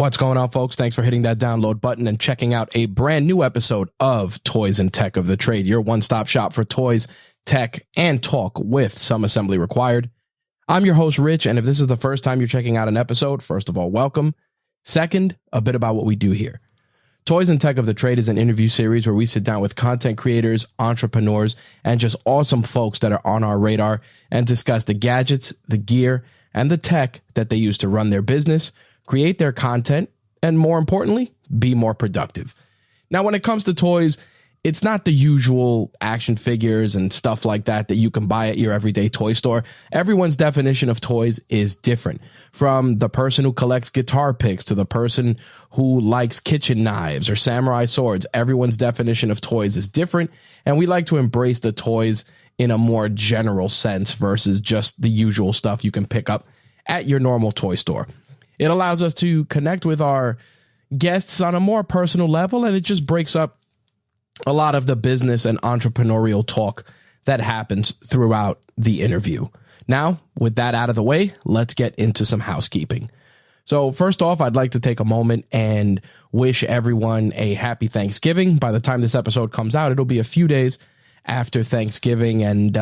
What's going on, folks? Thanks for hitting that download button and checking out a brand new episode of Toys and Tech of the Trade, your one-stop shop for toys, tech, and talk with some assembly required. I'm your host, Rich, and if this is the first time you're checking out an episode, first of all, welcome. Second, a bit about what we do here. Toys and Tech of the Trade is an interview series where we sit down with content creators, entrepreneurs, and just awesome folks that are on our radar and discuss the gadgets, the gear, and the tech that they use to run their business, create their content, and more importantly, be more productive. Now, when it comes to toys, it's not the usual action figures and stuff like that that you can buy at your everyday toy store. Everyone's definition of toys is different. From the person who collects guitar picks to the person who likes kitchen knives or samurai swords, everyone's definition of toys is different. And we like to embrace the toys in a more general sense versus just the usual stuff you can pick up at your normal toy store. It allows us to connect with our guests on a more personal level, and it just breaks up a lot of the business and entrepreneurial talk that happens throughout the interview. Now, with that out of the way, let's get into some housekeeping. So first off, I'd like to take a moment and wish everyone a happy Thanksgiving. By the time this episode comes out, it'll be a few days after Thanksgiving. And,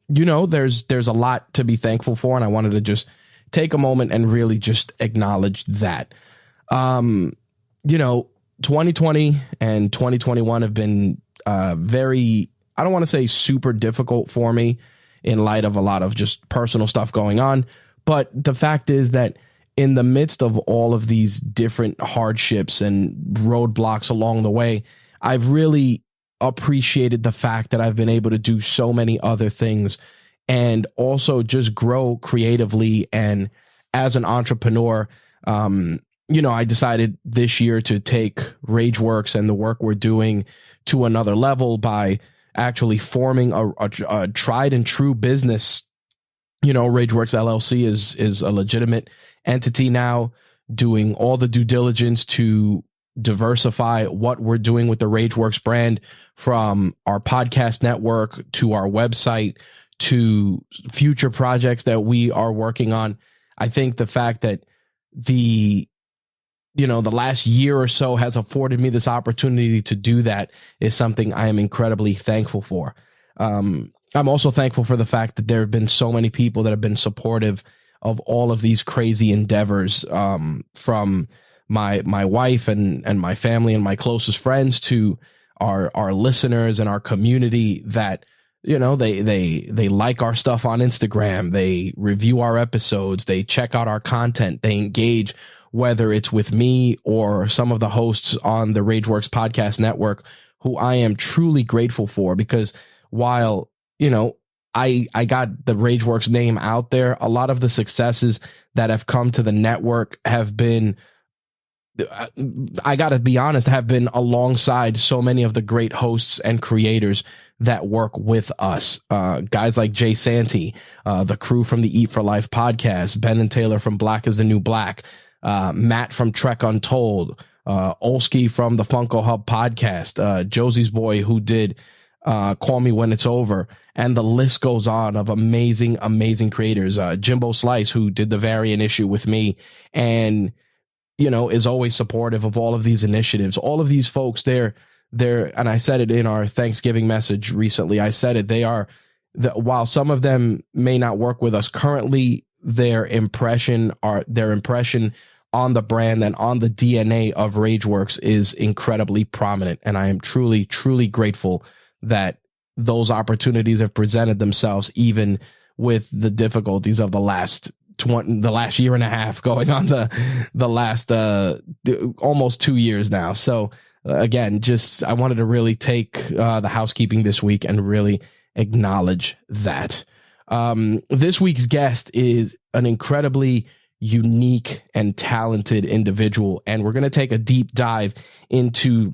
there's a lot to be thankful for. And I wanted to just take a moment and really just acknowledge that. 2020 and 2021 have been very, I don't want to say super difficult for me in light of a lot of just personal stuff going on. But the fact is that in the midst of all of these different hardships and roadblocks along the way, I've really appreciated the fact that I've been able to do so many other things and also just grow creatively. And as an entrepreneur, I decided this year to take RageWorks and the work we're doing to another level by actually forming a tried and true business. RageWorks LLC is a legitimate entity now, doing all the due diligence to diversify what we're doing with the RageWorks brand, from our podcast network to our website to future projects that we are working on. I think the fact that the last year or so has afforded me this opportunity to do that is something I am incredibly thankful for. I'm also thankful for the fact that there have been so many people that have been supportive of all of these crazy endeavors, from my wife and my family and my closest friends to our listeners and our community that, they like our stuff on Instagram. They review our episodes. They check out our content. They engage, whether it's with me or some of the hosts on the RageWorks podcast network, who I am truly grateful for, because while, I got the RageWorks name out there, a lot of the successes that have come to the network have been, I got to be honest, have been alongside so many of the great hosts and creators that work with us. Guys like Jay Santee, the crew from the Eat for Life podcast, Ben and Taylor from Black is the New Black, Matt from Trek Untold, Olski from the Funko Hub podcast, Josie's boy who did Call Me When It's Over, and the list goes on of amazing creators. Jimbo Slice, who did the variant issue with me and is always supportive of all of these initiatives. All of these folks, they're, and I said it in our Thanksgiving message recently, I said it, while some of them may not work with us currently, their impression on the brand and on the DNA of RageWorks is incredibly prominent. And I am truly, truly grateful that those opportunities have presented themselves, even with the difficulties of the last year and a half, going on the last almost 2 years now. So again, I wanted to really take the housekeeping this week and really acknowledge that. This week's guest is an incredibly unique and talented individual, and we're going to take a deep dive into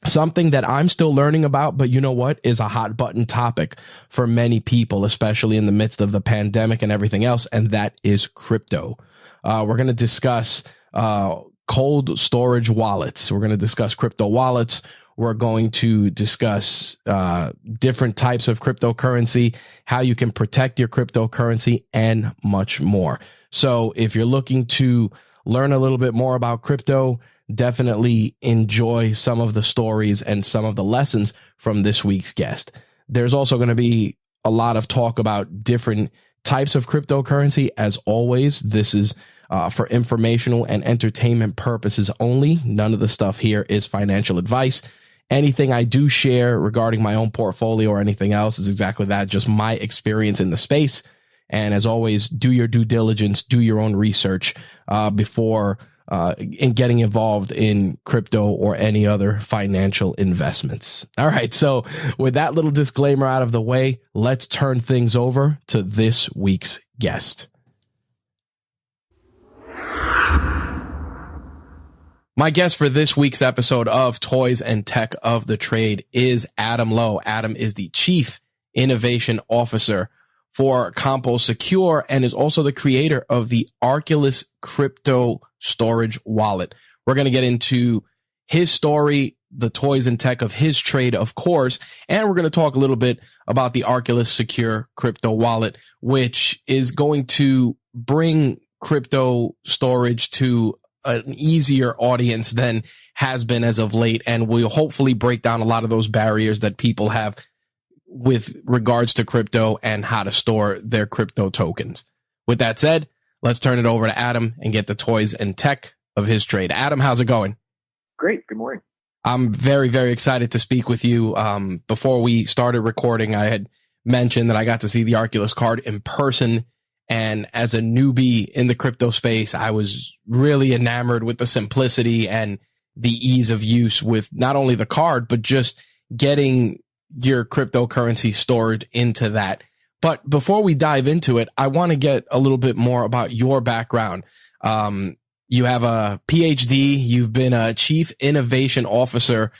something that I'm still learning about, but you know what, is a hot button topic for many people, especially in the midst of the pandemic and everything else, and that is crypto. We're going to discuss cold storage wallets. We're going to discuss crypto wallets. We're going to discuss different types of cryptocurrency, how you can protect your cryptocurrency, and much more. So if you're looking to learn a little bit more about crypto, definitely enjoy some of the stories and some of the lessons from this week's guest. There's also going to be a lot of talk about different types of cryptocurrency. As always, this is for informational and entertainment purposes only. None of the stuff here is financial advice. Anything I do share regarding my own portfolio or anything else is exactly that, just my experience in the space. And as always, do your due diligence, do your own research before in getting involved in crypto or any other financial investments. All right. So with that little disclaimer out of the way, let's turn things over to this week's guest. My guest for this week's episode of Toys and Tech of the Trade is Adam Lowe. Adam is the Chief Innovation Officer for Compo Secure and is also the creator of the Arculus crypto storage wallet. We're going to get into his story, the toys and tech of his trade, of course, and we're going to talk a little bit about the Arculus secure crypto wallet, which is going to bring crypto storage to an easier audience than has been as of late, and will hopefully break down a lot of those barriers that people have with regards to crypto and how to store their crypto tokens. With that said, let's turn it over to Adam and get the toys and tech of his trade. Adam, how's it going? Great. Good morning. I'm very, very excited to speak with you. Before we started recording, I had mentioned that I got to see the Arculus card in person. And as a newbie in the crypto space, I was really enamored with the simplicity and the ease of use with not only the card, but just getting your cryptocurrency stored into that. But before we dive into it, I want to get a little bit more about your background. You have a PhD. You've been a Chief Innovation Officer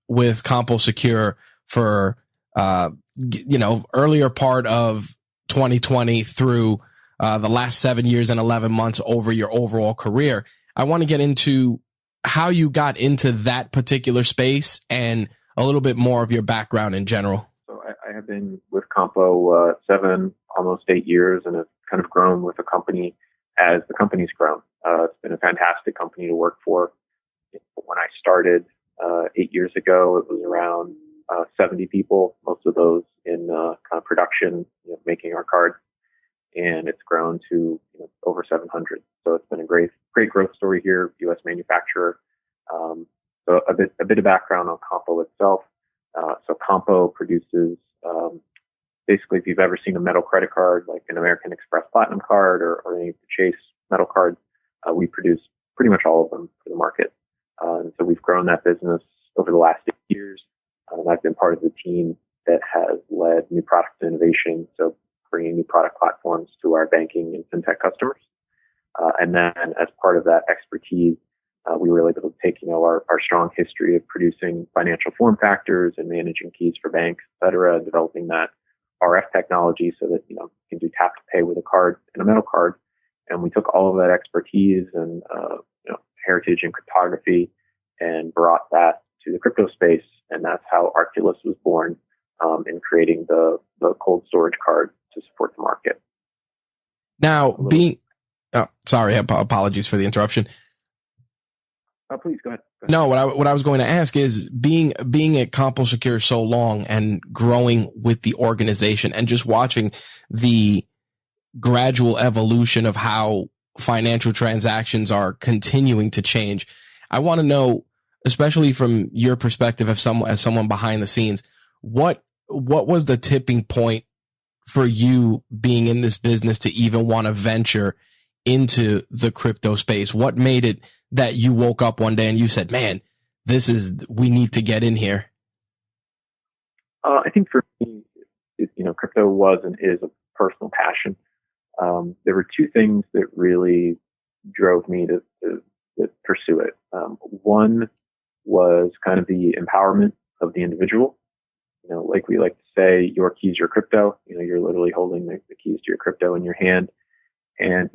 with Compo Secure for earlier part of 2020 through the last 7 years and 11 months over your overall career. I want to get into how you got into that particular space and a little bit more of your background in general. So I have been with Compo 7, almost 8 years, and have kind of grown with the company as the company's grown. It's been a fantastic company to work for. When I started 8 years ago, it was around 70 people, most of those in kind of production, making our cards, and it's grown to over 700. So it's been a great growth story here. U.S. manufacturer. So a bit of background on Compo itself. So Compo produces basically, if you've ever seen a metal credit card, like an American Express Platinum card or any of the Chase metal cards, we produce pretty much all of them for the market. And so we've grown that business over the last 8 years. I've been part of the team that has led new product innovation, so bringing new product platforms to our banking and fintech customers. And then as part of that expertise, we were able to take, our strong history of producing financial form factors and managing keys for banks, et cetera, developing that RF technology so that, you can do tap to pay with a card and a metal card. And we took all of that expertise and, heritage and cryptography and brought that to the crypto space. And that's how Arculus was born, in creating the cold storage card to support the market. Now, apologies for the interruption. Please go ahead. No, what I was going to ask is being at Compo Secure so long and growing with the organization and just watching the gradual evolution of how financial transactions are continuing to change. I want to know, especially from your perspective as someone behind the scenes, what was the tipping point for you being in this business to even want to venture into the crypto space? What made it that you woke up one day and you said, man, we need to get in here? I think for me, crypto was and is a personal passion. There were two things that really drove me to pursue it. One was kind of the empowerment of the individual. Like we like to say, your keys, your crypto. You're literally holding the keys to your crypto in your hand. And,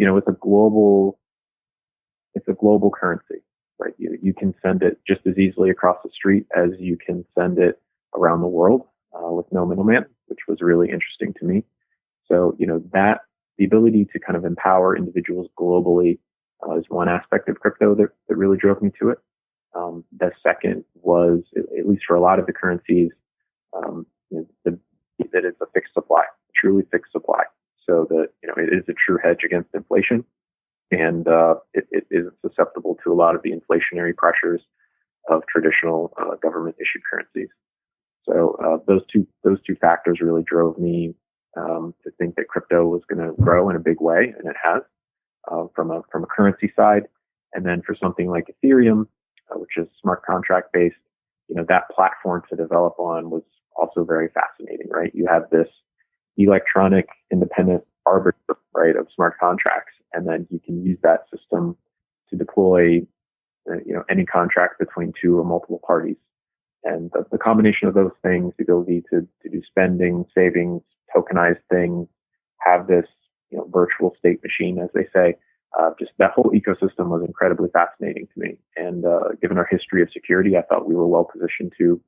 it's a global currency, right? You can send it just as easily across the street as you can send it around the world, with no middleman, which was really interesting to me. So, the ability to kind of empower individuals globally, is one aspect of crypto that really drove me to it. The second was, at least for a lot of the currencies, that it's a fixed supply, truly fixed supply. So that, it is a true hedge against inflation, and it isn't susceptible to a lot of the inflationary pressures of traditional government issued currencies. So those two factors really drove me to think that crypto was going to grow in a big way, and it has from a currency side. And then for something like Ethereum, which is smart contract based, that platform to develop on was also very fascinating, right? You have this electronic independent arbiter, right, of smart contracts, and then you can use that system to deploy, any contract between two or multiple parties. And the combination of those things, the ability to do spending, savings, tokenize things, have this, virtual state machine, as they say, just that whole ecosystem was incredibly fascinating to me. And given our history of security, I thought we were well positioned to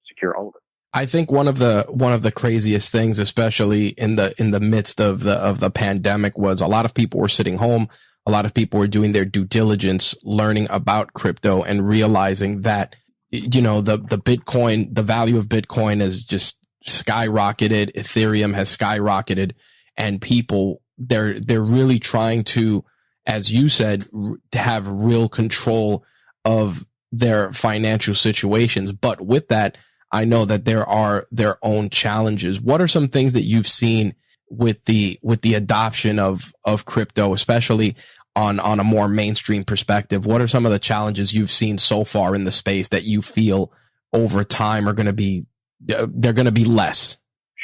secure all of it. I think one of the craziest things, especially in the midst of the pandemic, was a lot of people were sitting home. A lot of people were doing their due diligence, learning about crypto, and realizing that, the Bitcoin, the value of Bitcoin has just skyrocketed. Ethereum has skyrocketed, and people, they're really trying to, as you said, to have real control of their financial situations. But with that, I know that there are their own challenges. What are some things that you've seen with the adoption of crypto, especially on a more mainstream perspective? What are some of the challenges you've seen so far in the space that you feel over time are going to be, they're going to be less?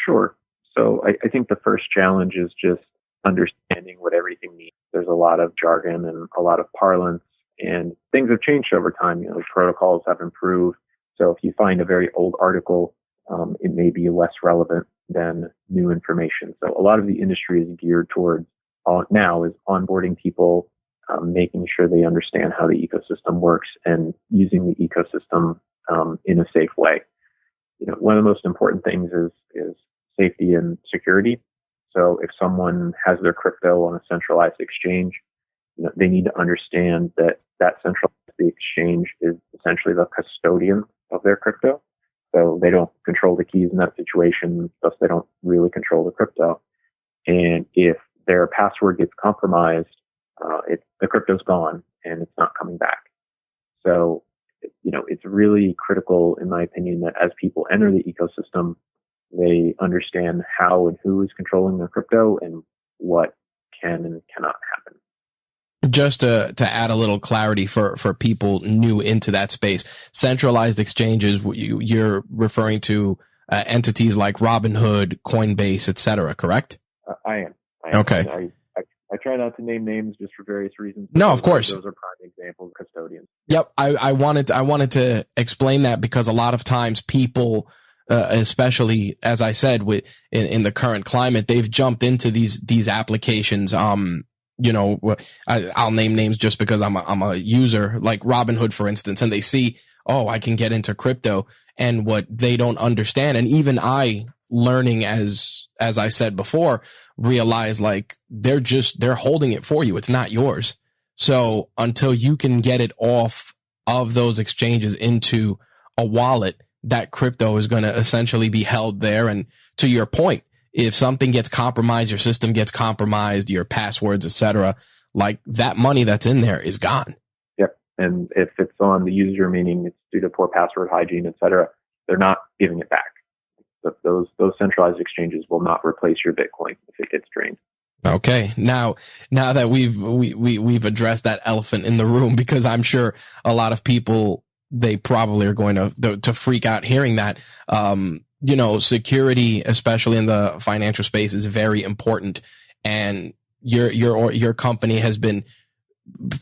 Sure. So I think the first challenge is just understanding what everything means. There's a lot of jargon and a lot of parlance, and things have changed over time. Protocols have improved. So if you find a very old article, it may be less relevant than new information. So a lot of the industry is geared towards now is onboarding people, making sure they understand how the ecosystem works, and using the ecosystem in a safe way. One of the most important things is safety and security. So if someone has their crypto on a centralized exchange, they need to understand that centralized exchange is essentially the custodian of their crypto. So they don't control the keys in that situation, thus they don't really control the crypto. And if their password gets compromised, the crypto's gone and it's not coming back. So, it's really critical, in my opinion, that as people enter the ecosystem, they understand how and who is controlling their crypto and what can and cannot happen. Just to add a little clarity for people new into that space, centralized exchanges, you're referring to entities like Robinhood, Coinbase, etc., correct? I am. Okay. I try not to name names just for various reasons. No, of course. Those are prime examples of custodians. Yep. I wanted to explain that because a lot of times people, especially as I said, in the current climate, they've jumped into these applications. I'll name names just because I'm a user, like Robinhood, for instance, and they see, oh, I can get into crypto, and what they don't understand. And even I, learning as I said before, realize like they're holding it for you. It's not yours. So until you can get it off of those exchanges into a wallet, that crypto is going to essentially be held there. And to your point, if something gets compromised, your system gets compromised, your passwords, etc., like that money that's in there is gone. Yep. And if it's on the user, meaning it's due to poor password hygiene, etc., they're not giving it back. But those centralized exchanges will not replace your Bitcoin if it gets drained. Okay. Now that we've addressed that elephant in the room, because I'm sure a lot of people, they probably are going to freak out hearing that. Security, especially in the financial space, is very important. And your company has been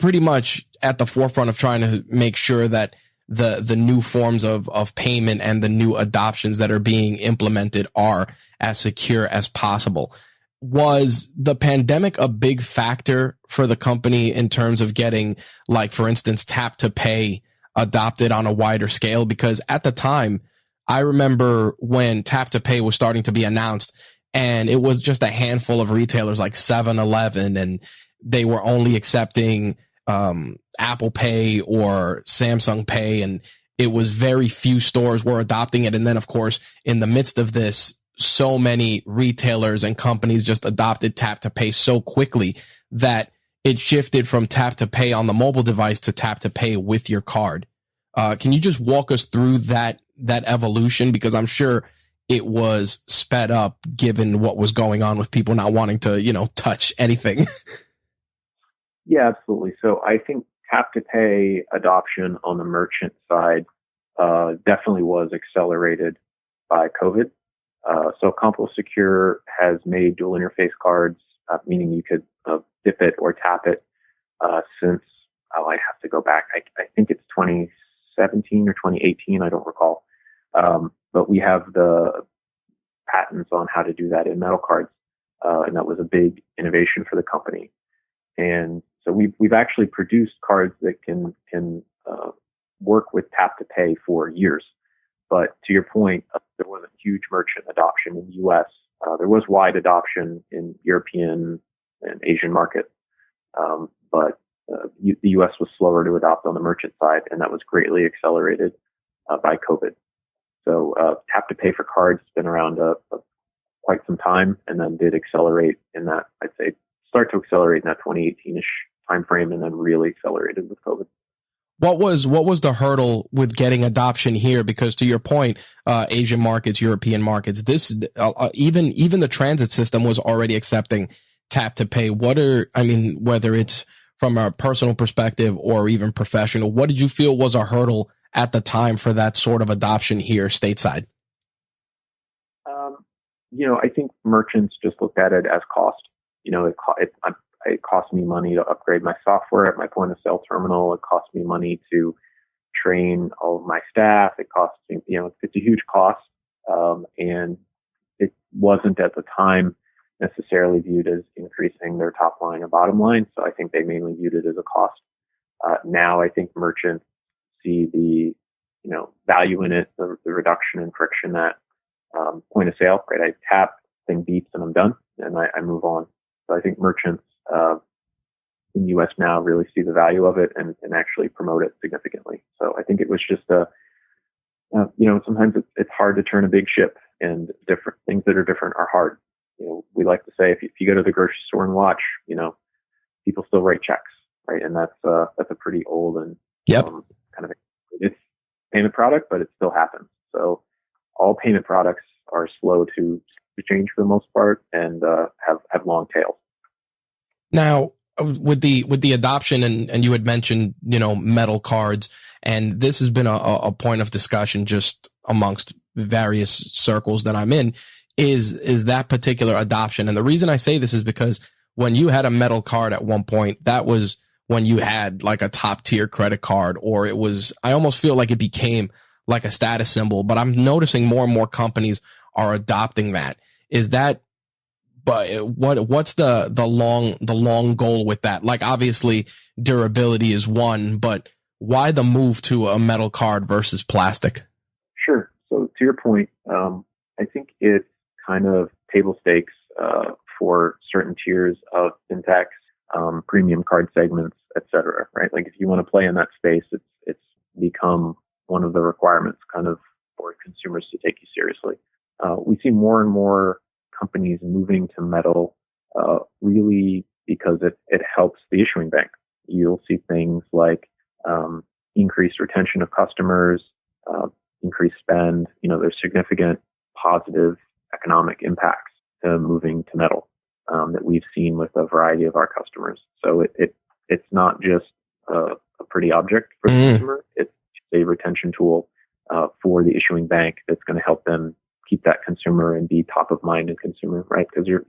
pretty much at the forefront of trying to make sure that the new forms of payment and the new adoptions that are being implemented are as secure as possible. Was the pandemic a big factor for the company in terms of getting, like, for instance, tap to pay adopted on a wider scale? Because at the time, I remember when tap to pay was starting to be announced, and it was just a handful of retailers like 7-Eleven and they were only accepting Apple Pay or Samsung Pay, and it was very few stores were adopting it. And then, of course, in the midst of this, so many retailers and companies just adopted tap to pay so quickly that it shifted from tap to pay on the mobile device to tap to pay with your card. Can you just walk us through that evolution? Because I'm sure it was sped up given what was going on with people not wanting to, touch anything. Yeah, absolutely. So I think tap to pay adoption on the merchant side definitely was accelerated by COVID. So Compo Secure has made dual interface cards, meaning you could dip it or tap it since, I have to go back. I think it's 2017 or 2018. I don't recall. But we have the patents on how to do that in metal cards. And that was a big innovation for the company. And so we've actually produced cards that can work with tap to pay for years. But to your point, there wasn't huge merchant adoption in the U.S. There was wide adoption in European and Asian markets. But the U.S. was slower to adopt on the merchant side, and that was greatly accelerated by COVID. So tap to pay for cards has been around quite some time, and then did accelerate in that, I'd say, start to accelerate in that 2018-ish timeframe, and then really accelerated with COVID. What was the hurdle with getting adoption here? Because to your point, Asian markets, European markets, this even the transit system was already accepting tap to pay. Whether it's from a personal perspective or even professional, what did you feel was a hurdle at the time for that sort of adoption here stateside? I think merchants just looked at it as cost. It cost me money to upgrade my software at my point of sale terminal. It cost me money to train all of my staff. It costs me, it's a huge cost. And it wasn't at the time necessarily viewed as increasing their top line or bottom line. So I think they mainly viewed it as a cost. Now I think merchants see the, value in it, the reduction in friction at point of sale, right? I tap, thing beeps, and I'm done, and I move on. So I think merchants in the U.S. now really see the value of it and actually promote it significantly. So I think it was just sometimes it's hard to turn a big ship, and different things that are different are hard. We like to say if you go to the grocery store and watch, people still write checks, right? And that's a pretty old and kind of it's payment product, but it still happens. So all payment products are slow to change for the most part, and have long tails. Now, with the adoption, and you had mentioned, metal cards, and this has been a point of discussion just amongst various circles that I'm in, is that particular adoption. And the reason I say this is because when you had a metal card at one point, that was when you had like a top tier credit card, or I almost feel like it became like a status symbol, but I'm noticing more and more companies are adopting that. Is that, but what's the long goal with that? Like, obviously durability is one, but why the move to a metal card versus plastic? Sure. So to your point, I think it's kind of table stakes for certain tiers of fintechs, premium card segments, et cetera, right? Like if you want to play in that space, it's become one of the requirements kind of for consumers to take you seriously. We see more and more companies moving to metal, really because it helps the issuing bank. You'll see things like increased retention of customers, increased spend. There's significant positive economic impacts to moving to metal that we've seen with a variety of our customers. So it's not just a pretty object for the consumer. It's a retention tool for the issuing bank that's going to help them keep that consumer and be top of mind in consumer, right? Because you're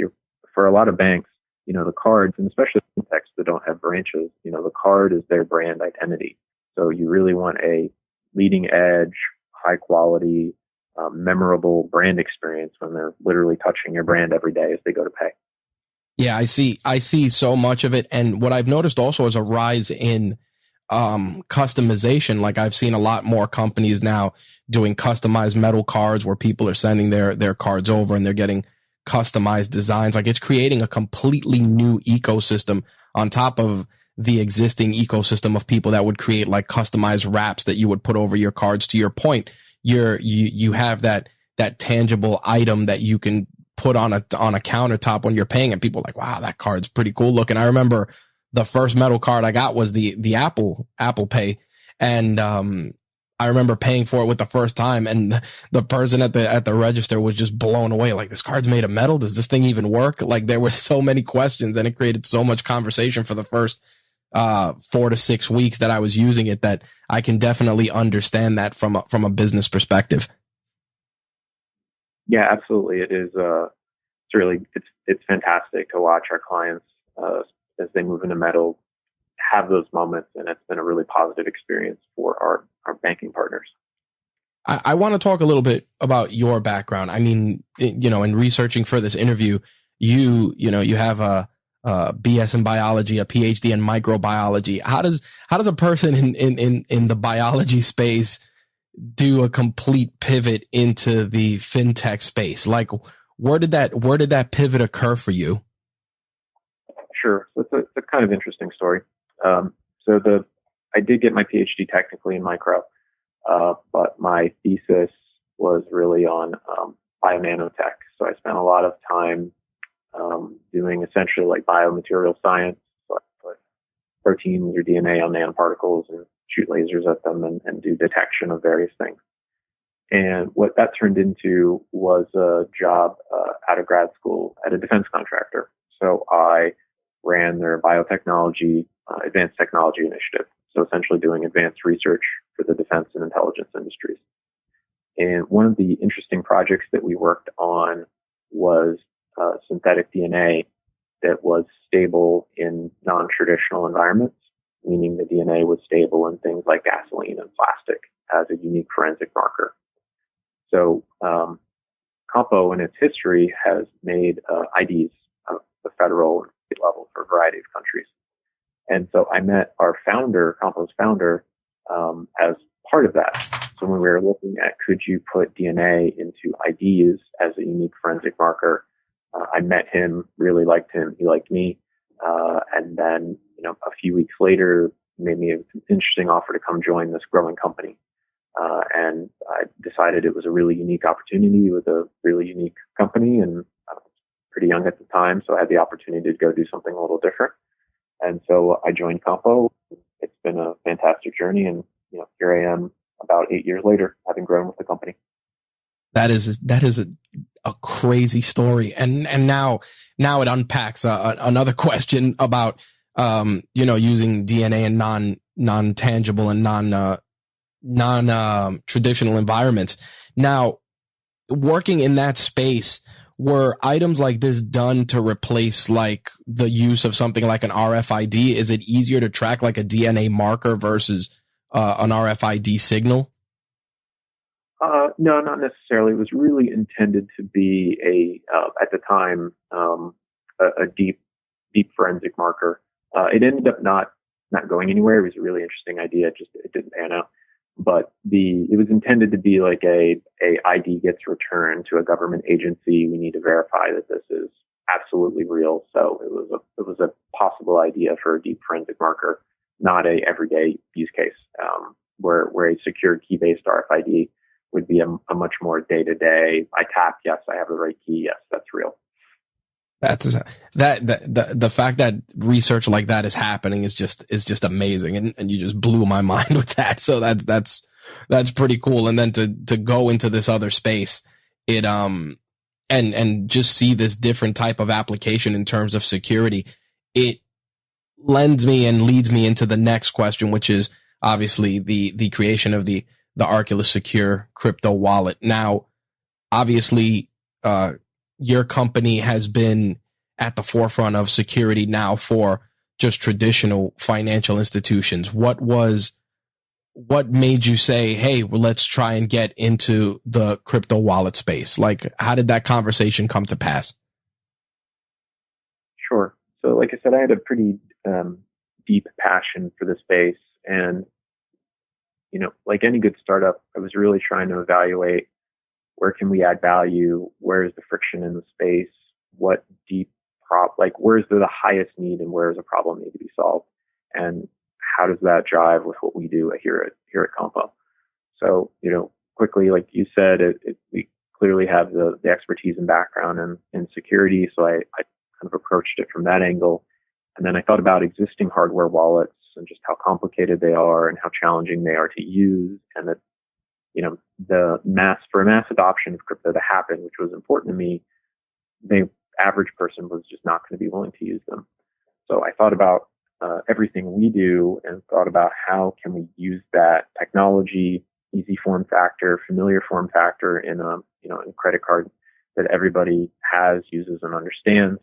for a lot of banks, the cards, and especially fintechs that don't have branches, the card is their brand identity. So you really want a leading edge, high quality, memorable brand experience when they're literally touching your brand every day as they go to pay. Yeah, I see so much of it. And what I've noticed also is a rise in customization. Like I've seen a lot more companies now doing customized metal cards where people are sending their cards over and they're getting customized designs. Like, it's creating a completely new ecosystem on top of the existing ecosystem of people that would create like customized wraps that you would put over your cards. To your point, you have that tangible item that you can put on a countertop when you're paying, and people are like, wow, that card's pretty cool looking. I remember the first metal card I got was the Apple Pay, and I remember paying for it with the first time, and the person at the register was just blown away. Like, this card's made of metal. Does this thing even work? Like, there were so many questions, and it created so much conversation for the first 4 to 6 weeks that I was using it, that I can definitely understand that from a business perspective. Yeah, absolutely. It is. It's really it's fantastic to watch our clients as they move into metal have those moments, and it's been a really positive experience for our banking partners. I want to talk a little bit about your background. I mean, in researching for this interview, you have a BS in biology, a PhD in microbiology. How does a person in the biology space do a complete pivot into the fintech space? Like, where did that pivot occur for you? Sure. So it's a kind of interesting story. I did get my PhD technically in micro, but my thesis was really on bionanotech. So I spent a lot of time doing essentially like biomaterial science. So I put proteins or DNA on nanoparticles and shoot lasers at them and do detection of various things. And what that turned into was a job out of grad school at a defense contractor. So I ran their biotechnology, advanced technology initiative. So essentially doing advanced research for the defense and intelligence industries. And one of the interesting projects that we worked on was synthetic DNA that was stable in non-traditional environments, meaning the DNA was stable in things like gasoline and plastic as a unique forensic marker. So Compo in its history has made IDs at the federal and state level for a variety of countries. And so I met our founder, Compo's founder, as part of that. So when we were looking at could you put DNA into IDs as a unique forensic marker, I met him, really liked him, he liked me, and then a few weeks later made me an interesting offer to come join this growing company. And I decided it was a really unique opportunity with a really unique company, and I was pretty young at the time, so I had the opportunity to go do something a little different. And so I joined Compo. It's been a fantastic journey, and here I am about 8 years later, having grown with the company. That is a crazy story, and now it unpacks another question about using DNA in non-tangible and non traditional environments. Now, working in that space, were items like this done to replace like the use of something like an RFID? Is it easier to track like a DNA marker versus an RFID signal? No, not necessarily. It was really intended to be at the time, a deep forensic marker. It ended up not going anywhere. It was a really interesting idea. It didn't pan out. But it was intended to be like a ID gets returned to a government agency. We need to verify that this is absolutely real. So it was a possible idea for a deep forensic marker, not a everyday use case, where a secured key-based RFID would be a much more day-to-day. I tap, yes, I have the right key. Yes, that's real. That's the fact that research like that is happening is just amazing, and you just blew my mind with that. So that's pretty cool. And then to go into this other space, it and just see this different type of application in terms of security, it lends me and leads me into the next question, which is obviously the creation of the Arculus Secure crypto wallet. Now, obviously, your company has been at the forefront of security now for just traditional financial institutions. What made you say, hey, well, let's try and get into the crypto wallet space? Like, how did that conversation come to pass? Sure. So like I said, I had a pretty deep passion for the space. And, like any good startup, I was really trying to evaluate where can we add value? Where is the friction in the space? What deep where's the highest need and where does a problem need to be solved? And how does that jive with what we do here at Compo? So, quickly, like you said, we clearly have the expertise and background in security. So I kind of approached it from that angle. And then I thought about existing hardware wallets and just how complicated they are and how challenging they are to use. And that, for mass adoption of crypto to happen, which was important to me, the average person was just not going to be willing to use them. So I thought about everything we do and thought about how can we use that technology, easy form factor, familiar form factor in a credit card that everybody has, uses, and understands,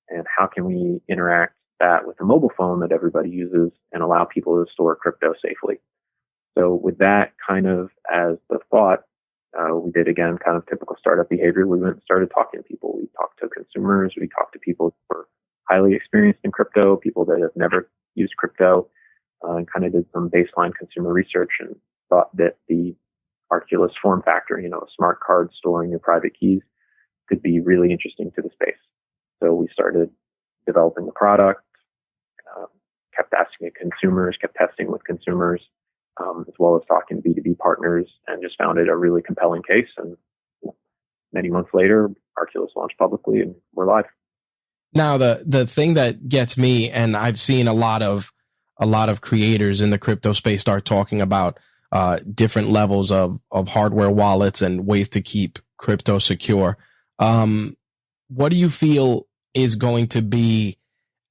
and how can we interact that with a mobile phone that everybody uses and allow people to store crypto safely. So with that kind of as the thought, we did, again, kind of typical startup behavior. We went and started talking to people. We talked to consumers. We talked to people who were highly experienced in crypto, people that have never used crypto, and kind of did some baseline consumer research and thought that the Arculus form factor, a smart card storing your private keys, could be really interesting to the space. So we started developing the product, kept asking consumers, kept testing with consumers, as well as talking to B2B partners, and just found it a really compelling case. And many months later, Arculus launched publicly and we're live. Now, the thing that gets me, and I've seen a lot of creators in the crypto space start talking about different levels of hardware wallets and ways to keep crypto secure. What do you feel is going to be,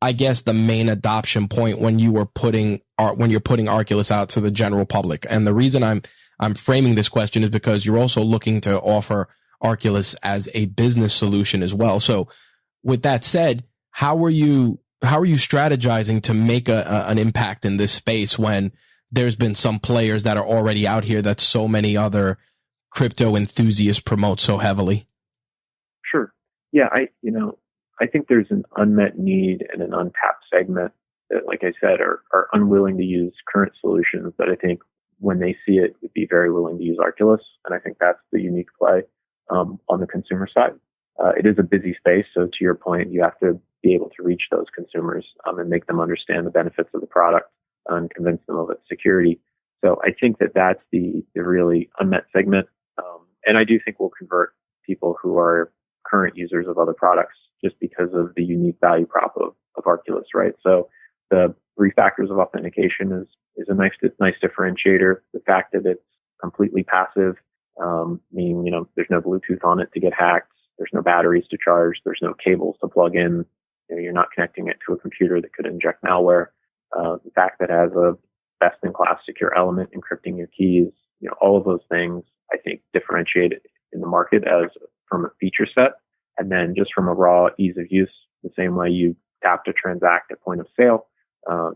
I guess, the main adoption point when you're putting Arculus out to the general public? And the reason I'm framing this question is because you're also looking to offer Arculus as a business solution as well. So with that said, how are you strategizing to make an impact in this space when there's been some players that are already out here that so many other crypto enthusiasts promote so heavily? Sure. Yeah, I think there's an unmet need and an untapped segment that, like I said, are unwilling to use current solutions, but I think when they see it, would be very willing to use Arculus. And I think that's the unique play on the consumer side. It is a busy space, so to your point, you have to be able to reach those consumers and make them understand the benefits of the product and convince them of its security. So I think that that's the really unmet segment. And I do think we'll convert people who are current users of other products just because of the unique value prop of Arculus, right? So the 3 factors of authentication is a nice differentiator. The fact that it's completely passive, meaning, there's no Bluetooth on it to get hacked. There's no batteries to charge. There's no cables to plug in. You're not connecting it to a computer that could inject malware. The fact that it has a best-in-class secure element encrypting your keys, all of those things, I think, differentiate it in the market as from a feature set. And then just from a raw ease of use, the same way you tap to transact at point of sale,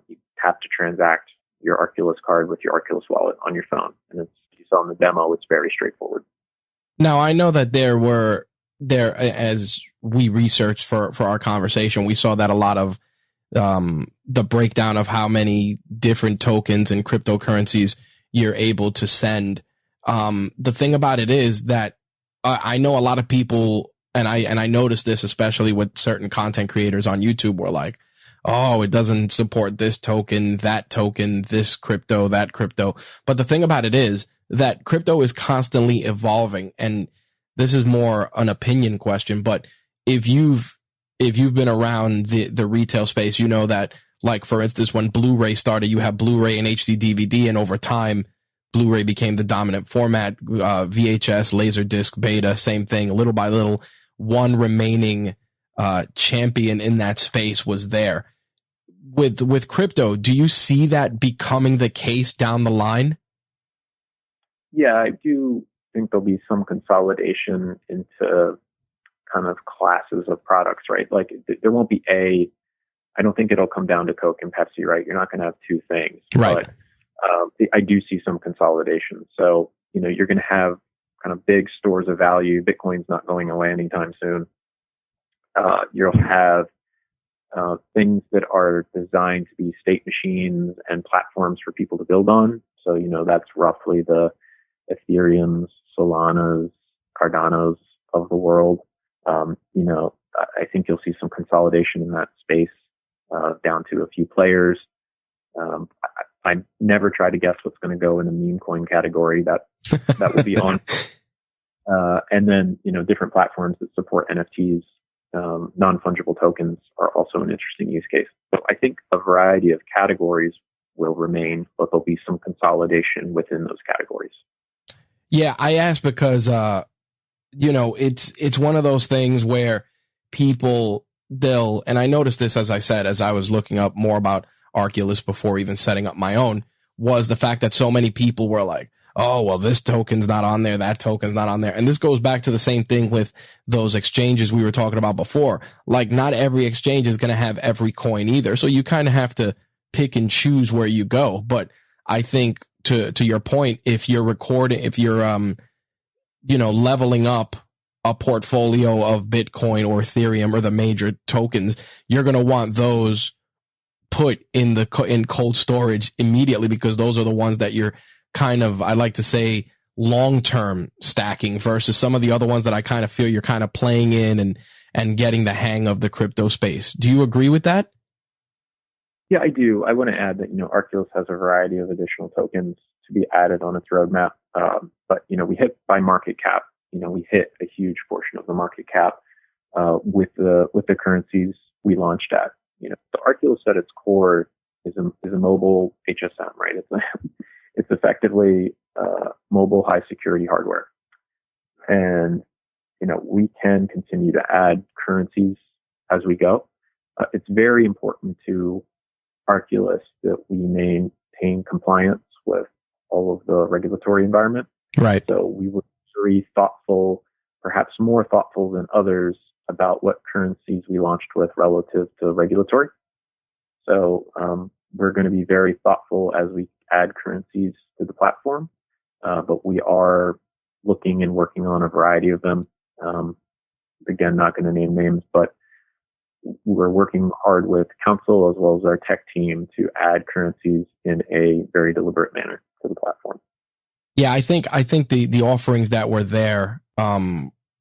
you tap to transact your Arculus card with your Arculus wallet on your phone. And as you saw in the demo, it's very straightforward. Now, I know that as we researched for our conversation, we saw that a lot of the breakdown of how many different tokens and cryptocurrencies you're able to send. The thing about it is that I know a lot of people, and I noticed this especially with certain content creators on YouTube, were like, oh, it doesn't support this token, this crypto, that crypto. But the thing about it is that crypto is constantly evolving, and this is more an opinion question, but if you've been around the retail space, you know that, like, for instance, when Blu-ray started, you have Blu-ray and HD DVD, and over time, Blu-ray became the dominant format. VHS, Laserdisc, Beta, same thing. Little by little, one remaining champion in that space was there. With crypto, do you see that becoming the case down the line? Yeah, I do think there'll be some consolidation into kind of classes of products, right? Like there won't be I don't think it'll come down to Coke and Pepsi, right? You're not going to have two things. Right. But I do see some consolidation. So, you're going to have kind of big stores of value. Bitcoin's not going away anytime soon. You'll have things that are designed to be state machines and platforms for people to build on. So, that's roughly the Ethereums, Solanas, Cardano's of the world. I think you'll see some consolidation in that space, down to a few players. I never try to guess what's going to go in the meme coin category. That will be on. And then, different platforms that support NFTs, non-fungible tokens are also an interesting use case. So I think a variety of categories will remain, but there'll be some consolidation within those categories. Yeah, I asked because, it's one of those things where people, and I noticed this, as I said, as I was looking up more about Arculus before even setting up my own, was the fact that so many people were like, oh, well, this token's not on there, that token's not on there. And this goes back to the same thing with those exchanges we were talking about before. Like, not every exchange is going to have every coin either. So you kind of have to pick and choose where you go. But I think to your point, if you're leveling up a portfolio of Bitcoin or Ethereum or the major tokens, you're going to want those put in cold storage immediately, because those are the ones that you're kind of, I like to say, long-term stacking versus some of the other ones that I kind of feel you're kind of playing in and getting the hang of the crypto space. Do you agree with that? Yeah, I do. I want to add that, Arculus has a variety of additional tokens to be added on its roadmap. But, we hit by market cap, we hit a huge portion of the market cap, with the currencies we launched at. So Arculus at its core is a mobile HSM, right? It's effectively mobile high security hardware. And, we can continue to add currencies as we go. It's very important to Arculus that we maintain compliance with all of the regulatory environment. Right. So we were very thoughtful, perhaps more thoughtful than others, about what currencies we launched with relative to regulatory. So we're going to be very thoughtful as we add currencies to the platform, but we are looking and working on a variety of them. Again, not going to name names, but we're working hard with council as well as our tech team to add currencies in a very deliberate manner to the platform. Yeah, I think the offerings that were there,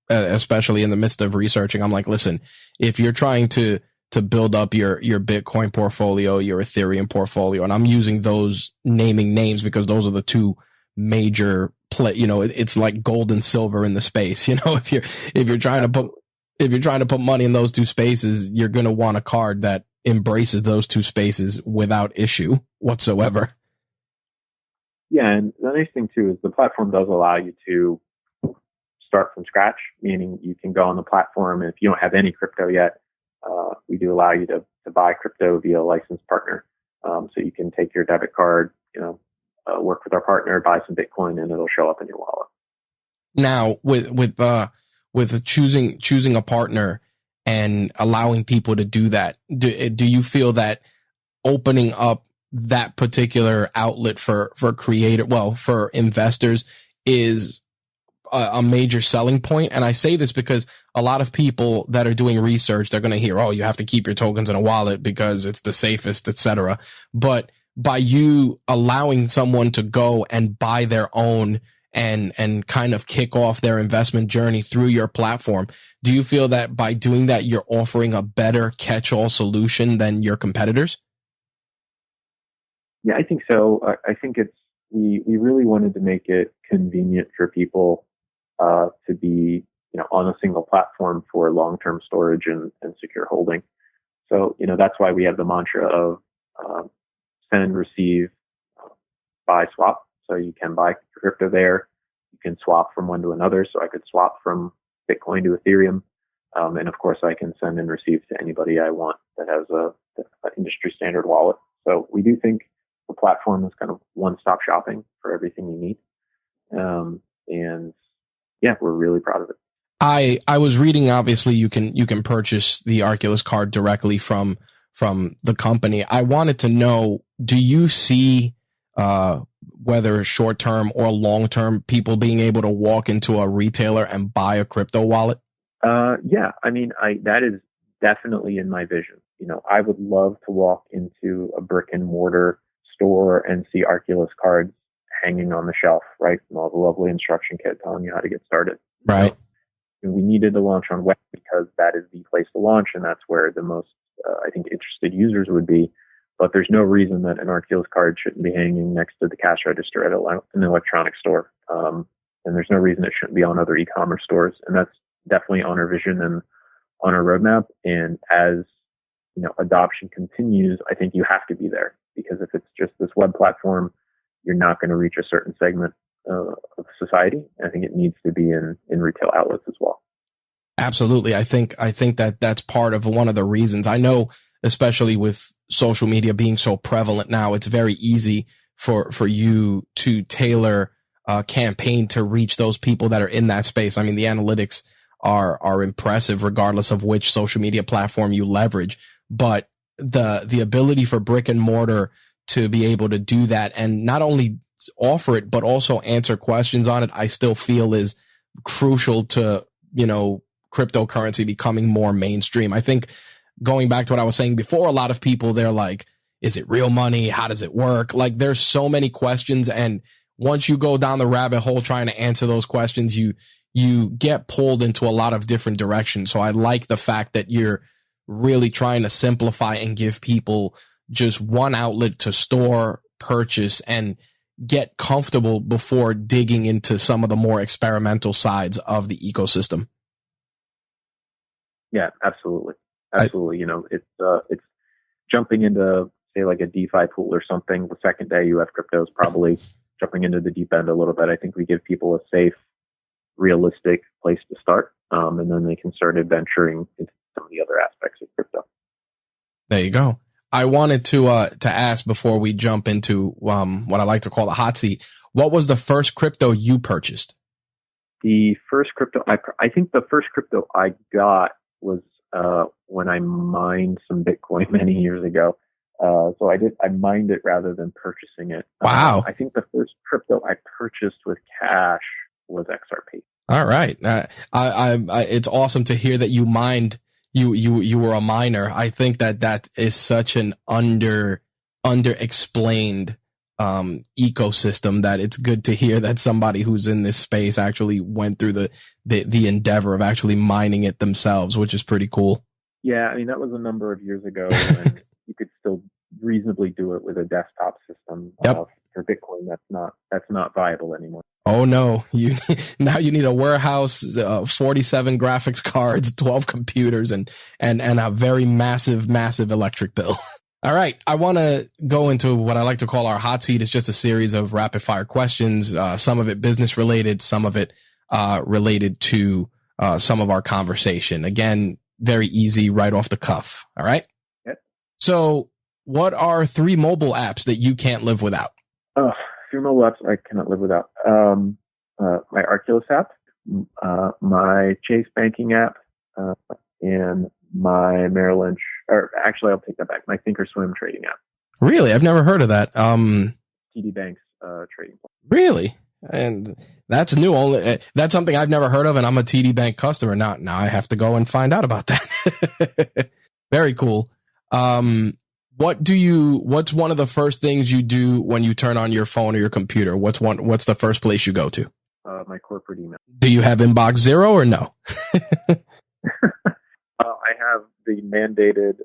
especially in the midst of researching, I'm like, listen, if you're trying to build up your Bitcoin portfolio, your Ethereum portfolio, and I'm using those naming names because those are the two major it's like gold and silver in the space. If you're trying to put money in those two spaces, you're going to want a card that embraces those two spaces without issue whatsoever. Yeah, and the nice thing too is the platform does allow you to start from scratch, meaning you can go on the platform, and if you don't have any crypto yet, we do allow you to buy crypto via a licensed partner. So you can take your debit card, work with our partner, buy some Bitcoin, and it'll show up in your wallet. Now, with choosing a partner and allowing people to do that, do you feel that opening up that particular outlet for investors is a major selling point? And I say this because a lot of people that are doing research, they're going to hear, oh, you have to keep your tokens in a wallet because it's the safest, etc. But by you allowing someone to go and buy their own and kind of kick off their investment journey through your platform, do you feel that by doing that, you're offering a better catch-all solution than your competitors? Yeah, I think so. I think we really wanted to make it convenient for people to be, on a single platform for long-term storage and secure holding. So, that's why we have the mantra of send, receive, buy, swap. So you can buy crypto there. You can swap from one to another. So I could swap from Bitcoin to Ethereum. And of course, I can send and receive to anybody I want that has an industry standard wallet. So we do think the platform is kind of one-stop shopping for everything you need. And yeah, we're really proud of it. I was reading, obviously you can purchase the Arculus card directly from the company. I wanted to know, do you see whether short-term or long-term people being able to walk into a retailer and buy a crypto wallet? Yeah, I mean, that is definitely in my vision. I would love to walk into a brick and mortar store and see Arculus cards hanging on the shelf, right? And all the lovely instruction kit telling you how to get started. Right. And we needed to launch on web because that is the place to launch, and that's where the most, I think, interested users would be. But there's no reason that an Arculus card shouldn't be hanging next to the cash register at an electronics store. And there's no reason it shouldn't be on other e-commerce stores. And that's definitely on our vision and on our roadmap. And as adoption continues, I think you have to be there, because if it's just this web platform, you're not going to reach a certain segment of society. I think it needs to be in retail outlets as well. Absolutely. I think that that's part of one of the reasons. I know, especially with social media being so prevalent now, it's very easy for you to tailor a campaign to reach those people that are in that space. I mean, the analytics are impressive regardless of which social media platform you leverage, but the ability for brick and mortar to be able to do that and not only offer it, but also answer questions on it, I still feel is crucial to, cryptocurrency becoming more mainstream. I think going back to what I was saying before, a lot of people, they're like, is it real money? How does it work? Like, there's so many questions. And once you go down the rabbit hole trying to answer those questions, you get pulled into a lot of different directions. So I like the fact that you're really trying to simplify and give people just one outlet to store, purchase, and get comfortable before digging into some of the more experimental sides of the ecosystem. Yeah, absolutely. Absolutely. It's jumping into, say, like a DeFi pool or something. The second day you have cryptos, probably jumping into the deep end a little bit. I think we give people a safe, realistic place to start. And then they can start adventuring into some of the other aspects of crypto. There you go. I wanted to ask before we jump into what I like to call the hot seat. What was the first crypto you purchased? The first crypto, I think the first crypto I got was when I mined some Bitcoin many years ago. So I mined it rather than purchasing it. Wow. I think the first crypto I purchased with cash was XRP. All right. It's awesome to hear that you mined. You were a miner. I think that is such an underexplained ecosystem that it's good to hear that somebody who's in this space actually went through the endeavor of actually mining it themselves, which is pretty cool. Yeah, I mean, that was a number of years ago when you could still reasonably do it with a desktop system. Yep. For Bitcoin, that's not viable anymore. Oh no, now you need a warehouse, 47 graphics cards, 12 computers, and a very massive electric bill. All right, I want to go into what I like to call our hot seat. It's just a series of rapid fire questions, some of it business related, some of it related to some of our conversation. Again, very easy, right off the cuff. All right. Yep. So, what are 3 mobile apps that you can't live without? 3 mobile apps I cannot live without. My Arculus app, my Chase banking app, and my Merrill Lynch, or actually I'll take that back, my Thinkorswim trading app. Really? I've never heard of that. TD Bank's trading platform. Really? And that's new. That's something I've never heard of, and I'm a TD Bank customer. Now I have to go and find out about that. Very cool. What's one of the first things you do when you turn on your phone or your computer? What's the first place you go to? My corporate email. Do you have inbox zero or no? I have the mandated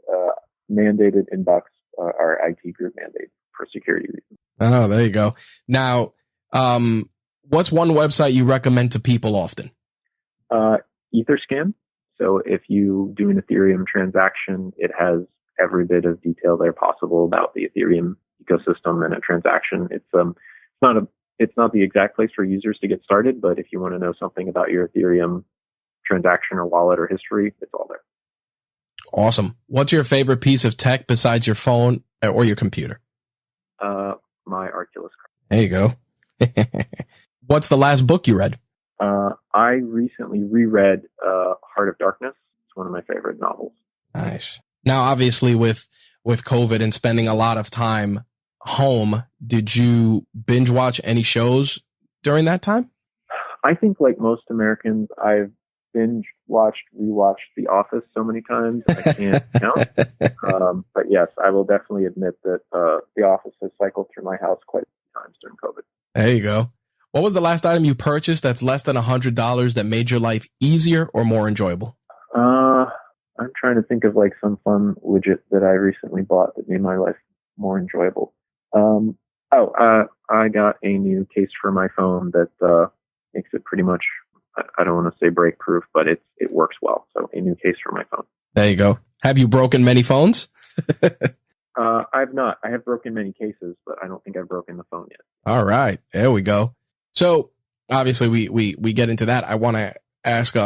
inbox, our IT group mandate for security reasons. Oh, there you go. Now, what's one website you recommend to people often? Etherscan. So if you do an Ethereum transaction, it has every bit of detail there possible about the Ethereum ecosystem and a transaction. It's not the exact place for users to get started, but if you want to know something about your Ethereum transaction or wallet or history, it's all there. Awesome. What's your favorite piece of tech besides your phone or your computer? My Arculus card. There you go. What's the last book you read? I recently reread Heart of Darkness. It's one of my favorite novels. Nice. Now, obviously, with COVID and spending a lot of time home, did you binge watch any shows during that time? I think, like most Americans, I've binge watched, rewatched The Office so many times I can't count. But yes, I will definitely admit that The Office has cycled through my house quite a few times during COVID. There you go. What was the last item you purchased that's less than $100 that made your life easier or more enjoyable? I'm trying to think of like some fun widget that I recently bought that made my life more enjoyable. I got a new case for my phone that makes it pretty much, I don't want to say break proof, but it works well. So a new case for my phone. There you go. Have you broken many phones? I've not. I have broken many cases, but I don't think I've broken the phone yet. All right. There we go. So obviously we get into that. I want to ask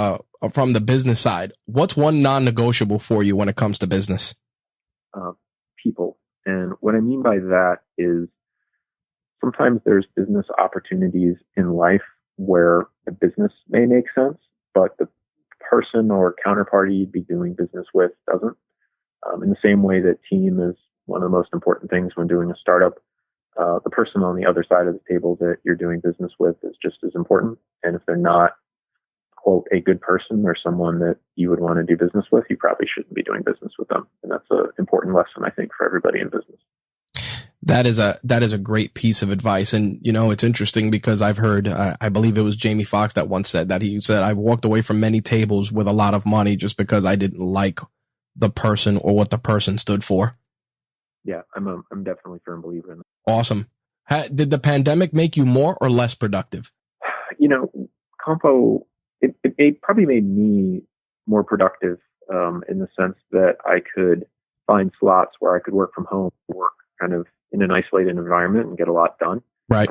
from the business side, what's one non-negotiable for you when it comes to business? People. And what I mean by that is sometimes there's business opportunities in life where the business may make sense, but the person or counterparty you'd be doing business with doesn't. In the same way that team is one of the most important things when doing a startup, the person on the other side of the table that you're doing business with is just as important. And if they're not, quote, a good person or someone that you would want to do business with, you probably shouldn't be doing business with them. And that's an important lesson, I think, for everybody in business. That is a great piece of advice. And, you know, it's interesting because I've heard, I believe it was Jamie Foxx that once said that. He said, I've walked away from many tables with a lot of money just because I didn't like the person or what the person stood for. Yeah, I'm definitely a firm believer in that. Awesome. Did the pandemic make you more or less productive? You know, Compo, it probably made me more productive in the sense that I could find slots where I could work from home, work kind of in an isolated environment and get a lot done. Right.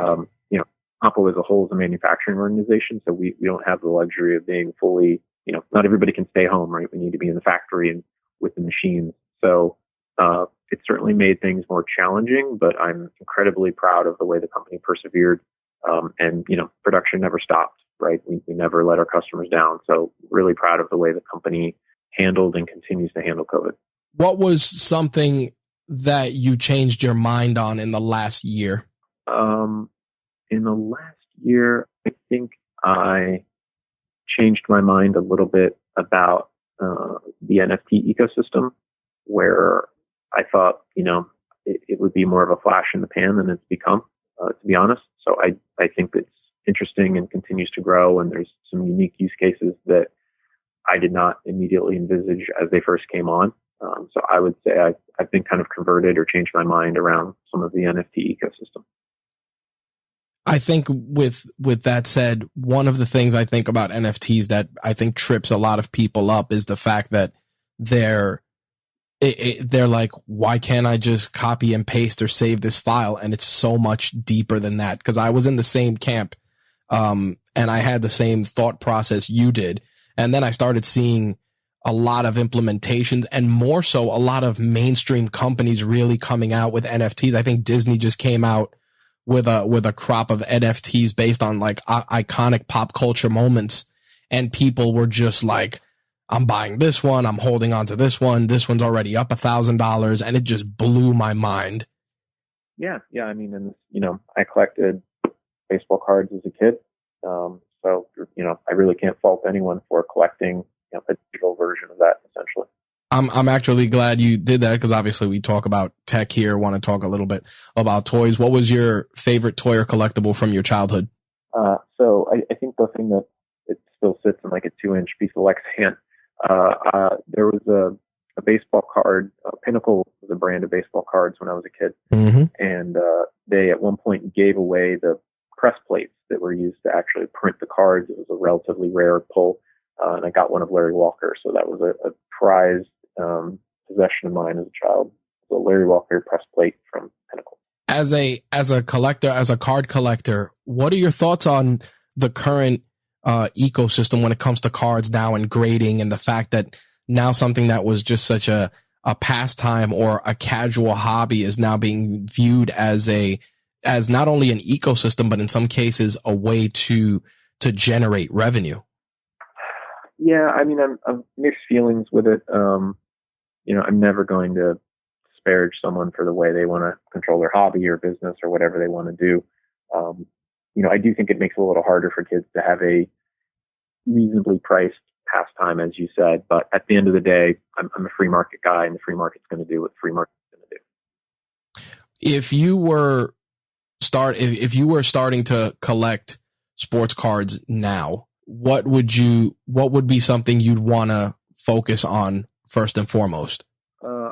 You know, Compo as a whole is a manufacturing organization, so we don't have the luxury of being fully, you know, not everybody can stay home, right? We need to be in the factory and with the machines. So it certainly made things more challenging, but I'm incredibly proud of the way the company persevered. And, you know, production never stopped, right? We never let our customers down. So really proud of the way the company handled and continues to handle COVID. What was something that you changed your mind on in the last year? In the last year, I think I changed my mind a little bit about the NFT ecosystem, where I thought, you know, it would be more of a flash in the pan than it's become, to be honest. So I think it's interesting and continues to grow, and there's some unique use cases that I did not immediately envisage as they first came on. So I would say I've been kind of converted or changed my mind around some of the NFT ecosystem. I think with that said, one of the things I think about NFTs that I think trips a lot of people up is the fact that they're like, why can't I just copy and paste or save this file? And it's so much deeper than that, because I was in the same camp, and I had the same thought process you did. And then I started seeing a lot of implementations, and more so a lot of mainstream companies really coming out with NFTs. I think Disney just came out with a crop of NFTs based on like iconic pop culture moments. And people were just like, I'm buying this one. I'm holding on to this one. This one's already up $1,000. And it just blew my mind. Yeah. I mean, and you know, I collected baseball cards as a kid. So, you know, I really can't fault anyone for collecting, you know, a digital version of that, essentially. I'm actually glad you did that, because obviously we talk about tech here. Want to talk a little bit about toys. What was your favorite toy or collectible from your childhood? So I think the thing that it still sits in like a 2-inch piece of Lexan. There was a baseball card. Pinnacle was a brand of baseball cards when I was a kid, and they at one point gave away the press plates that were used to actually print the cards. It was a relatively rare pull, and I got one of Larry Walker, so that was a prized possession of mine as a child. The Larry Walker press plate from Pinnacle. As a collector, as a card collector, what are your thoughts on the current ecosystem when it comes to cards now and grading, and the fact that now something that was just such a pastime or a casual hobby is now being viewed as not only an ecosystem, but in some cases a way to generate revenue? Yeah, I mean, I'm mixed feelings with it. You know, I'm never going to disparage someone for the way they want to control their hobby or business or whatever they want to do. You know, I do think it makes it a little harder for kids to have a reasonably priced pastime, as you said. But at the end of the day, I'm a free market guy, and the free market's going to do what the free market's going to do. If you were starting to collect sports cards now, what would be something you'd want to focus on first and foremost?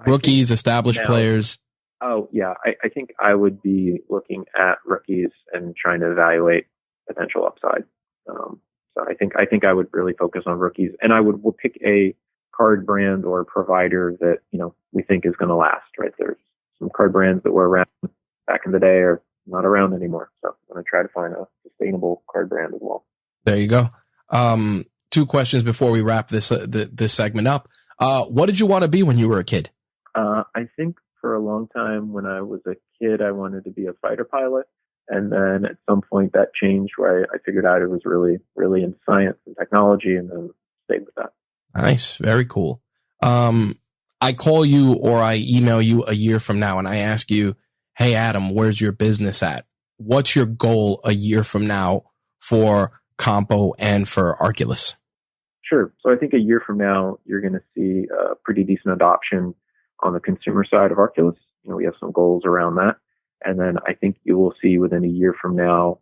Rookies, established players. Oh yeah, I think I would be looking at rookies and trying to evaluate potential upside. So I think I would really focus on rookies, and we'll pick a card brand or provider that we think is going to last. Right, there's some card brands that were around back in the day are not around anymore, so I'm going to try to find a sustainable card brand as well. There you go. 2 questions before we wrap this segment up. What did you want to be when you were a kid? I think for a long time when I was a kid, I wanted to be a fighter pilot. And then at some point that changed where I figured out it was really, really in science and technology, and then stayed with that. Nice. Very cool. I call you or I email you a year from now and I ask you, hey, Adam, where's your business at? What's your goal a year from now for Compo and for Arculus? Sure. So I think a year from now, you're going to see a pretty decent adoption on the consumer side of Arculus. We have some goals around that. And then I think you will see within a year from now,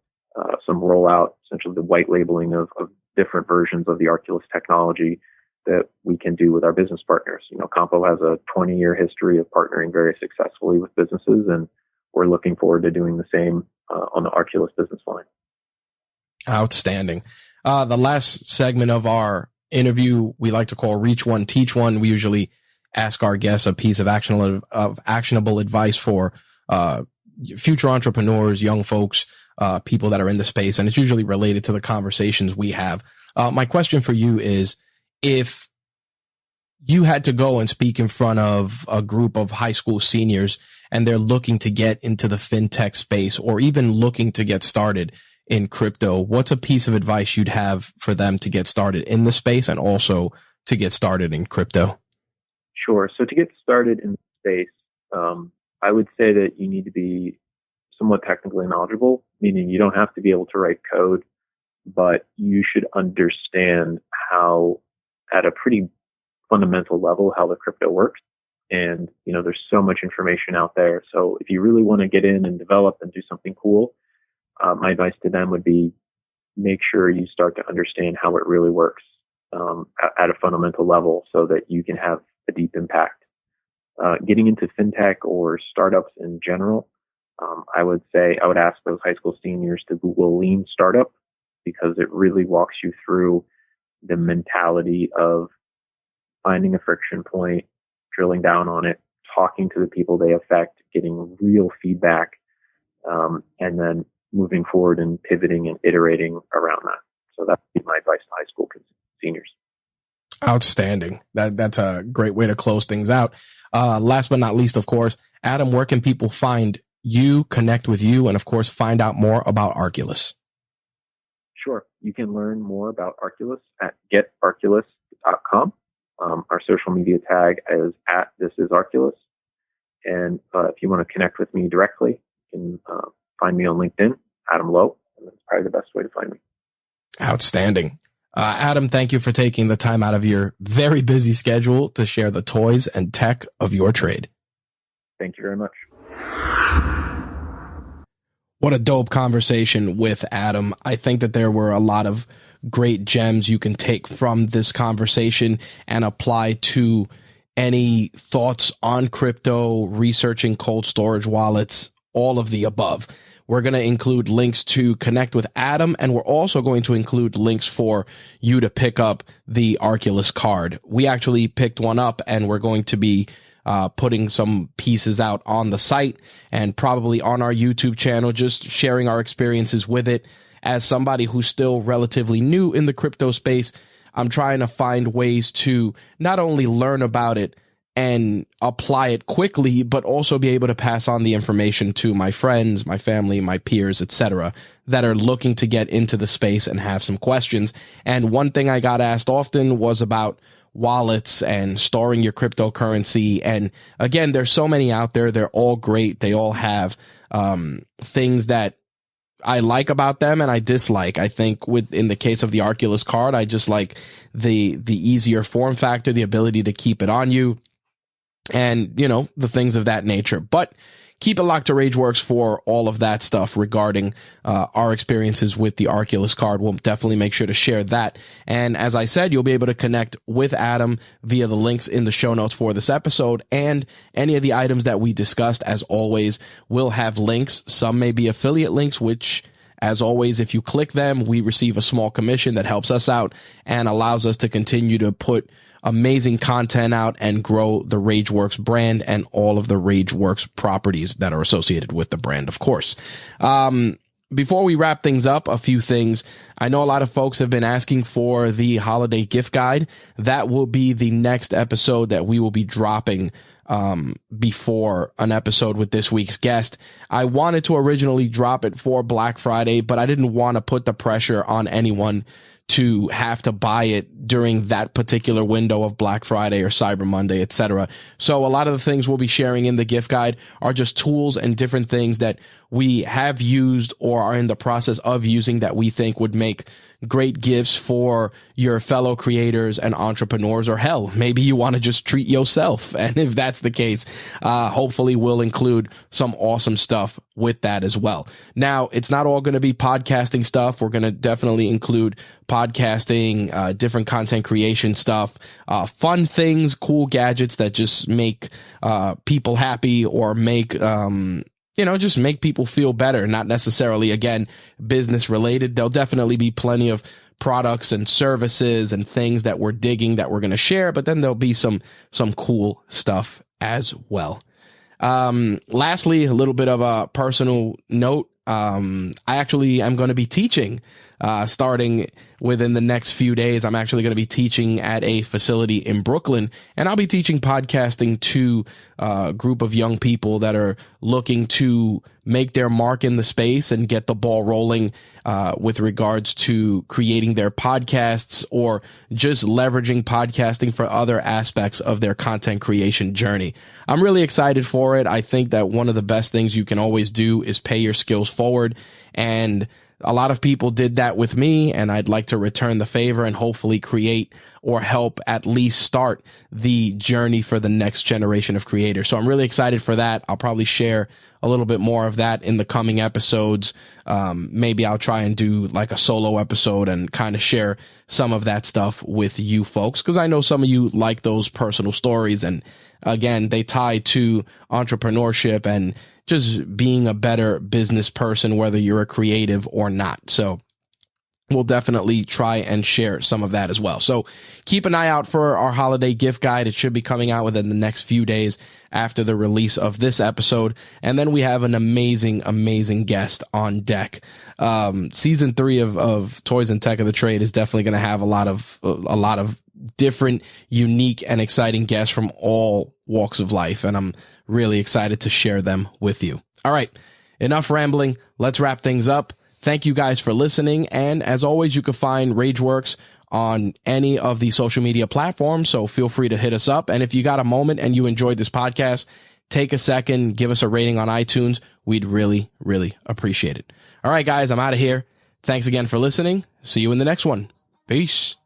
some rollout, essentially the white labeling of different versions of the Arculus technology that we can do with our business partners. Compo has a 20-year history of partnering very successfully with businesses, and we're looking forward to doing the same on the Arculus business line. Outstanding. The last segment of our interview, we like to call Reach One, Teach One. We usually ask our guests a piece of actionable advice for future entrepreneurs, young folks, people that are in the space, and it's usually related to the conversations we have. My question for you is, if you had to go and speak in front of a group of high school seniors and they're looking to get into the fintech space or even looking to get started in crypto, what's a piece of advice you'd have for them to get started in the space and also to get started in crypto? Sure. So to get started in the space, I would say that you need to be somewhat technically knowledgeable, meaning you don't have to be able to write code, but you should understand how, at a pretty fundamental level, how the crypto works. And, there's so much information out there. So if you really want to get in and develop and do something cool, my advice to them would be make sure you start to understand how it really works at a fundamental level so that you can have a deep impact. Getting into fintech or startups in general, I would ask those high school seniors to Google Lean Startup, because it really walks you through the mentality of finding a friction point, drilling down on it, talking to the people they affect, getting real feedback, and then moving forward and pivoting and iterating around that. So that would be my advice to high school seniors. Outstanding. That's a great way to close things out. Last but not least, of course, Adam, where can people find you, connect with you, and of course, find out more about Arculus? Sure. You can learn more about Arculus at getarculus.com. Our social media tag is @thisisarculus. And if you want to connect with me directly, you can find me on LinkedIn, Adam Lowe. And that's probably the best way to find me. Outstanding. Adam, thank you for taking the time out of your very busy schedule to share the toys and tech of your trade. Thank you very much. What a dope conversation with Adam. I think that there were a lot of great gems you can take from this conversation and apply to any thoughts on crypto, researching cold storage wallets, all of the above. We're going to include links to connect with Adam, and we're also going to include links for you to pick up the Arculus card. We actually picked one up, and we're going to be putting some pieces out on the site and probably on our YouTube channel, just sharing our experiences with it. As somebody who's still relatively new in the crypto space, I'm trying to find ways to not only learn about it and apply it quickly, but also be able to pass on the information to my friends, my family, my peers, etc., that are looking to get into the space and have some questions. And one thing I got asked often was about wallets and storing your cryptocurrency. And again, there's so many out there. They're all great. They all have things that I like about them and I dislike. I think in the case of the Arculus card, I just like the easier form factor, the ability to keep it on you, and, the things of that nature. But keep it locked to Rageworks for all of that stuff regarding our experiences with the Arculus card. We'll definitely make sure to share that. And as I said, you'll be able to connect with Adam via the links in the show notes for this episode, and any of the items that we discussed, as always, will have links. Some may be affiliate links, which, as always, if you click them, we receive a small commission that helps us out and allows us to continue to put amazing content out and grow the Rageworks brand and all of the Rageworks properties that are associated with the brand, of course. Before we wrap things up, a few things. I know a lot of folks have been asking for the holiday gift guide. That will be the next episode that we will be dropping before an episode with this week's guest. I wanted to originally drop it for Black Friday, but I didn't want to put the pressure on anyone to have to buy it during that particular window of Black Friday or Cyber Monday, etc. So a lot of the things we'll be sharing in the gift guide are just tools and different things that we have used or are in the process of using that we think would make great gifts for your fellow creators and entrepreneurs, or hell, maybe you want to just treat yourself. And if that's the case, hopefully we'll include some awesome stuff with that as well. Now, it's not all going to be podcasting stuff. We're going to definitely include podcasting, different content creation stuff, fun things, cool gadgets that just make people happy or make just make people feel better, not necessarily, again, business related. There'll definitely be plenty of products and services and things that we're digging that we're going to share, but then there'll be some cool stuff as well. Lastly, a little bit of a personal note. I actually am going to be teaching, starting within the next few days. I'm actually going to be teaching at a facility in Brooklyn, and I'll be teaching podcasting to a group of young people that are looking to make their mark in the space and get the ball rolling with regards to creating their podcasts or just leveraging podcasting for other aspects of their content creation journey. I'm really excited for it. I think that one of the best things you can always do is pay your skills forward, and a lot of people did that with me, and I'd like to return the favor and hopefully create or help at least start the journey for the next generation of creators. So I'm really excited for that. I'll probably share a little bit more of that in the coming episodes. Maybe I'll try and do like a solo episode and kind of share some of that stuff with you folks, because I know some of you like those personal stories, and again, they tie to entrepreneurship and just being a better business person, whether you're a creative or not. So we'll definitely try and share some of that as well. So keep an eye out for our holiday gift guide. It should be coming out within the next few days after the release of this episode. And then we have an amazing, amazing guest on deck. Season 3 of Toys and Tech of the Trade is definitely going to have a lot of different, unique, and exciting guests from all walks of life. And I'm really excited to share them with you. All right, enough rambling. Let's wrap things up. Thank you guys for listening. And as always, you can find Rageworks on any of the social media platforms, so feel free to hit us up. And if you got a moment and you enjoyed this podcast, take a second, give us a rating on iTunes. We'd really, really appreciate it. All right, guys, I'm out of here. Thanks again for listening. See you in the next one. Peace.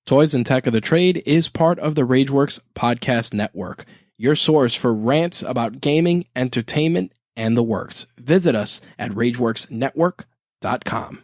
Toys and Tech of the Trade is part of the RageWorks Podcast Network, your source for rants about gaming, entertainment, and the works. Visit us at RageWorksNetwork.com.